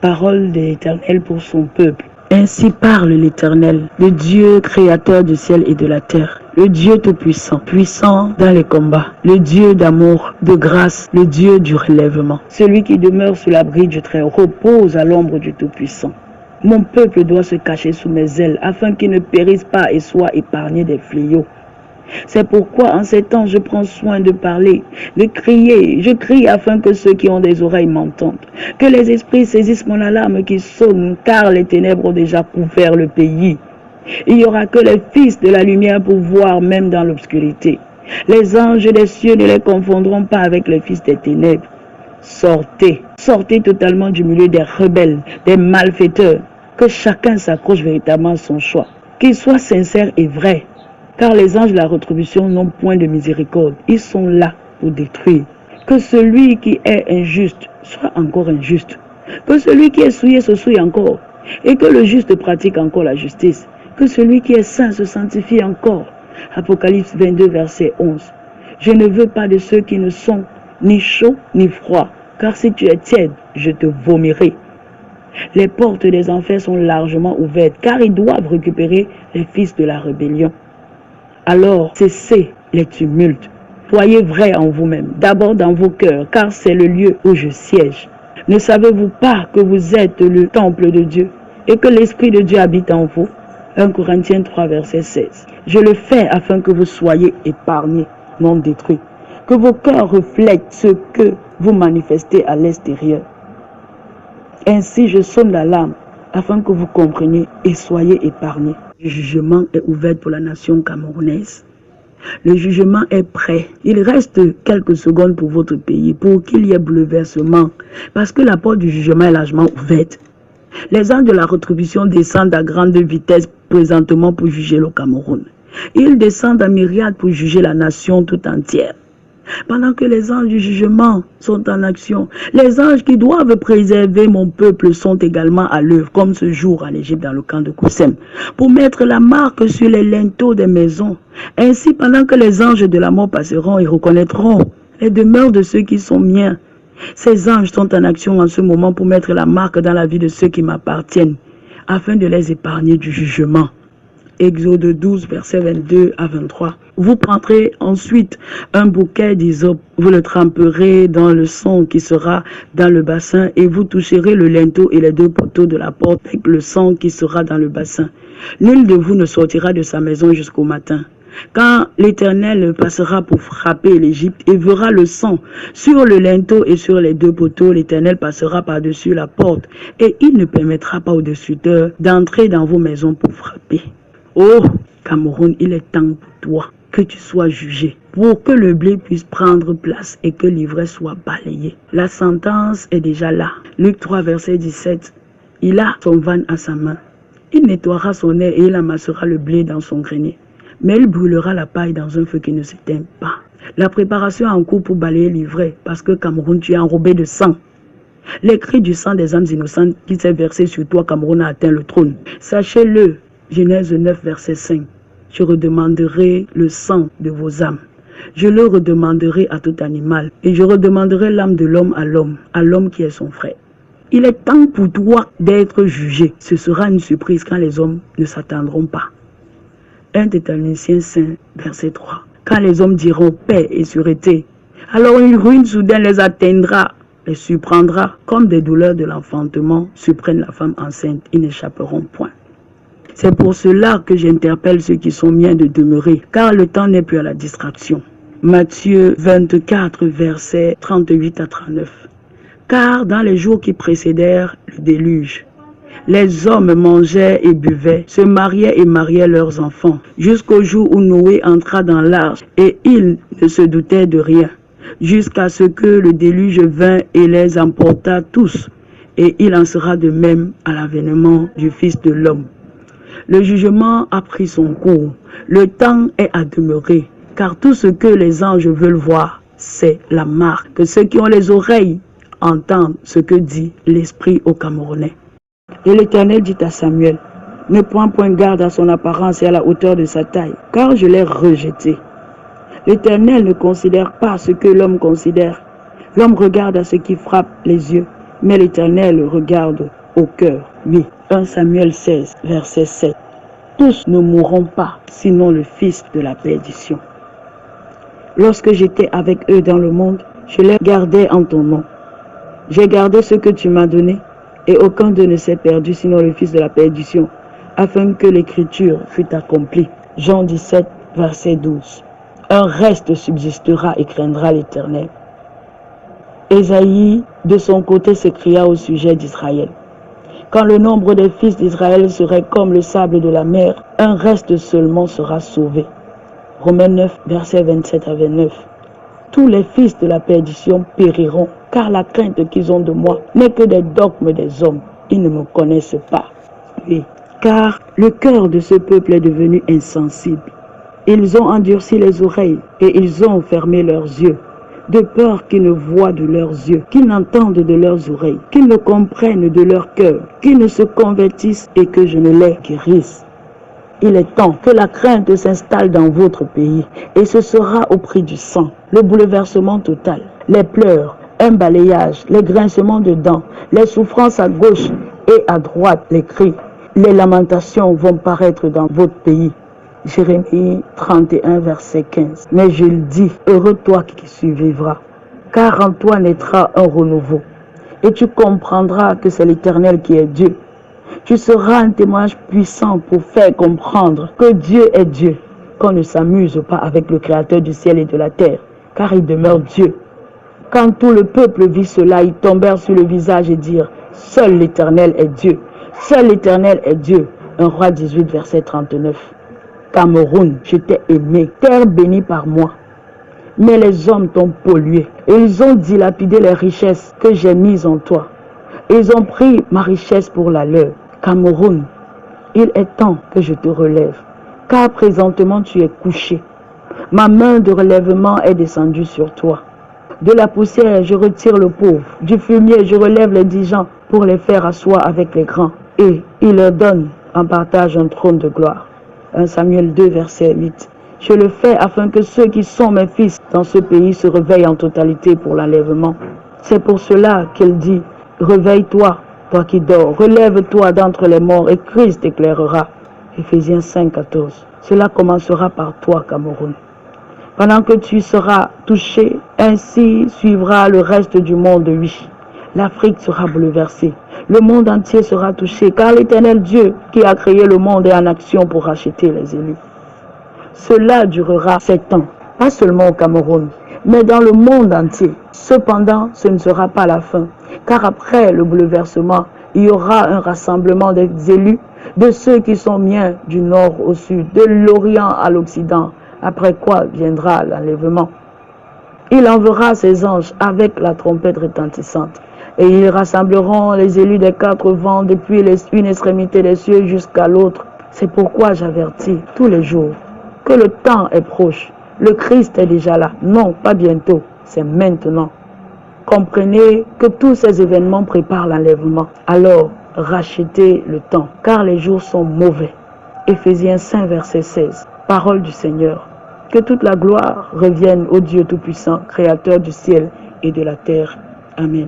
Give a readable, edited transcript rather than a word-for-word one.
Parole de l'Éternel pour son peuple. Ainsi parle l'Éternel, le Dieu créateur du ciel et de la terre, le Dieu tout-puissant, puissant dans les combats, le Dieu d'amour, de grâce, le Dieu du relèvement. Celui qui demeure sous l'abri du Très-Haut repose à l'ombre du Tout-Puissant. Mon peuple doit se cacher sous mes ailes afin qu'il ne périsse pas et soit épargné des fléaux. C'est pourquoi en ces temps je prends soin de parler, de crier. Je crie afin que ceux qui ont des oreilles m'entendent. Que les esprits saisissent mon alarme qui sonne, car les ténèbres ont déjà couvert le pays. Il n'y aura que les fils de la lumière pour voir même dans l'obscurité. Les anges des cieux ne les confondront pas avec les fils des ténèbres. Sortez, sortez totalement du milieu des rebelles, des malfaiteurs. Que chacun s'accroche véritablement à son choix. Qu'il soit sincère et vrai. Car les anges de la rétribution n'ont point de miséricorde. Ils sont là pour détruire. Que celui qui est injuste soit encore injuste. Que celui qui est souillé se souille encore. Et que le juste pratique encore la justice. Que celui qui est saint se sanctifie encore. Apocalypse 22, verset 11. Je ne veux pas de ceux qui ne sont ni chauds ni froids. Car si tu es tiède, je te vomirai. Les portes des enfers sont largement ouvertes. Car ils doivent récupérer les fils de la rébellion. Alors, cessez les tumultes. Soyez vrais en vous-même, d'abord dans vos cœurs, car c'est le lieu où je siège. Ne savez-vous pas que vous êtes le temple de Dieu et que l'Esprit de Dieu habite en vous? 1 Corinthiens 3, verset 16. Je le fais afin que vous soyez épargnés, non détruits. Que vos cœurs reflètent ce que vous manifestez à l'extérieur. Ainsi, je sonne l'alarme afin que vous compreniez et soyez épargnés. Le jugement est ouvert pour la nation camerounaise. Le jugement est prêt. Il reste quelques secondes pour votre pays, pour qu'il y ait bouleversement, parce que la porte du jugement est largement ouverte. Les anges de la rétribution descendent à grande vitesse présentement pour juger le Cameroun. Ils descendent à myriades pour juger la nation tout entière. Pendant que les anges du jugement sont en action, les anges qui doivent préserver mon peuple sont également à l'œuvre, comme ce jour en Égypte dans le camp de Koussem, pour mettre la marque sur les linteaux des maisons. Ainsi, pendant que les anges de la mort passeront et reconnaîtront les demeures de ceux qui sont miens, ces anges sont en action en ce moment pour mettre la marque dans la vie de ceux qui m'appartiennent, afin de les épargner du jugement. Exode 12, versets 22 à 23. Vous prendrez ensuite un bouquet d'hysope, vous le tremperez dans le sang qui sera dans le bassin et vous toucherez le linteau et les deux poteaux de la porte avec le sang qui sera dans le bassin. Nul de vous ne sortira de sa maison jusqu'au matin. Quand l'Éternel passera pour frapper l'Égypte et verra le sang sur le linteau et sur les deux poteaux, l'Éternel passera par-dessus la porte et il ne permettra pas aux destructeurs d'entrer dans vos maisons pour frapper. Oh, Cameroun, il est temps pour toi que tu sois jugé, pour que le blé puisse prendre place et que l'ivraie soit balayée. La sentence est déjà là. Luc 3, verset 17. Il a son van à sa main. Il nettoiera son nez et il amassera le blé dans son grenier. Mais il brûlera la paille dans un feu qui ne s'éteint pas. La préparation est en cours pour balayer l'ivraie, parce que Cameroun, tu es enrobé de sang. Les cris du sang des âmes innocentes qui s'est versé sur toi, Cameroun, a atteint le trône. Sachez-le. Genèse 9, verset 5. Je redemanderai le sang de vos âmes. Je le redemanderai à tout animal. Et je redemanderai l'âme de l'homme à l'homme qui est son frère. Il est temps pour toi d'être jugé. Ce sera une surprise quand les hommes ne s'attendront pas. 1 Thessaloniciens 5, verset 3. Quand les hommes diront paix et sûreté, alors une ruine soudaine les atteindra, les surprendra. Comme des douleurs de l'enfantement surprennent la femme enceinte, ils n'échapperont point. C'est pour cela que j'interpelle ceux qui sont miens de demeurer, car le temps n'est plus à la distraction. Matthieu 24, versets 38 à 39. Car dans les jours qui précédèrent le déluge, les hommes mangeaient et buvaient, se mariaient et mariaient leurs enfants, jusqu'au jour où Noé entra dans l'arche, et ils ne se doutaient de rien, jusqu'à ce que le déluge vint et les emporta tous. Et il en sera de même à l'avènement du Fils de l'homme. Le jugement a pris son cours. Le temps est à demeurer, car tout ce que les anges veulent voir, c'est la marque. Que ceux qui ont les oreilles entendent ce que dit l'Esprit aux Camerounais. Et l'Éternel dit à Samuel, ne prends point garde à son apparence et à la hauteur de sa taille, car je l'ai rejeté. L'Éternel ne considère pas ce que l'homme considère. L'homme regarde à ce qui frappe les yeux, mais l'Éternel regarde au cœur. Oui, 1 Samuel 16, verset 7. Tous ne mourront pas, sinon le fils de la perdition. Lorsque j'étais avec eux dans le monde, je les gardais en ton nom. J'ai gardé ce que tu m'as donné, et aucun d'eux ne s'est perdu, sinon le fils de la perdition, afin que l'écriture fût accomplie. Jean 17, verset 12. Un reste subsistera et craindra l'Éternel. Ésaïe, de son côté, s'écria au sujet d'Israël. Quand le nombre des fils d'Israël serait comme le sable de la mer, un reste seulement sera sauvé. Romains 9, versets 27 à 29. Tous les fils de la perdition périront, car la crainte qu'ils ont de moi n'est que des dogmes des hommes. Ils ne me connaissent pas. Oui, car le cœur de ce peuple est devenu insensible. Ils ont endurci les oreilles et ils ont fermé leurs yeux, de peur qu'ils ne voient de leurs yeux, qu'ils n'entendent de leurs oreilles, qu'ils ne comprennent de leur cœur, qu'ils ne se convertissent et que je ne les guérisse. Il est temps que la crainte s'installe dans votre pays et ce sera au prix du sang, le bouleversement total, les pleurs, un balayage, les grincements de dents, les souffrances à gauche et à droite, les cris, les lamentations vont paraître dans votre pays. Jérémie 31, verset 15. Mais je le dis, heureux toi qui survivras, car en toi naîtra un renouveau, et tu comprendras que c'est l'Éternel qui est Dieu. Tu seras un témoignage puissant pour faire comprendre que Dieu est Dieu, qu'on ne s'amuse pas avec le Créateur du ciel et de la terre, car il demeure Dieu. Quand tout le peuple vit cela, ils tombèrent sur le visage et dirent, seul l'Éternel est Dieu, seul l'Éternel est Dieu. 1 Roi 18, verset 39. Cameroun, je t'ai aimé, terre bénie par moi. Mais les hommes t'ont pollué, et ils ont dilapidé les richesses que j'ai mises en toi. Ils ont pris ma richesse pour la leur. Cameroun, il est temps que je te relève, car présentement tu es couché. Ma main de relèvement est descendue sur toi. De la poussière, je retire le pauvre. Du fumier, je relève les indigents pour les faire asseoir avec les grands. Et il leur donne en partage un trône de gloire. 1 Samuel 2, verset 8. Je le fais afin que ceux qui sont mes fils dans ce pays se réveillent en totalité pour l'enlèvement. C'est pour cela qu'il dit, réveille-toi, toi qui dors, relève-toi d'entre les morts et Christ t'éclairera. Éphésiens 5, 14. Cela commencera par toi, Cameroun. Pendant que tu seras touché, ainsi suivra le reste du monde, oui. L'Afrique sera bouleversée. Le monde entier sera touché, car l'Éternel Dieu qui a créé le monde est en action pour racheter les élus. Cela durera 7 ans, pas seulement au Cameroun, mais dans le monde entier. Cependant, ce ne sera pas la fin, car après le bouleversement, il y aura un rassemblement des élus, de ceux qui sont miens du nord au sud, de l'Orient à l'Occident, après quoi viendra l'enlèvement. Il enverra ses anges avec la trompette retentissante, et ils rassembleront les élus des 4 vents depuis une extrémité des cieux jusqu'à l'autre. C'est pourquoi j'avertis tous les jours que le temps est proche. Le Christ est déjà là. Non, pas bientôt, c'est maintenant. Comprenez que tous ces événements préparent l'enlèvement. Alors, rachetez le temps, car les jours sont mauvais. Éphésiens 5, verset 16. Parole du Seigneur. Que toute la gloire revienne au Dieu Tout-Puissant, Créateur du ciel et de la terre. Amen.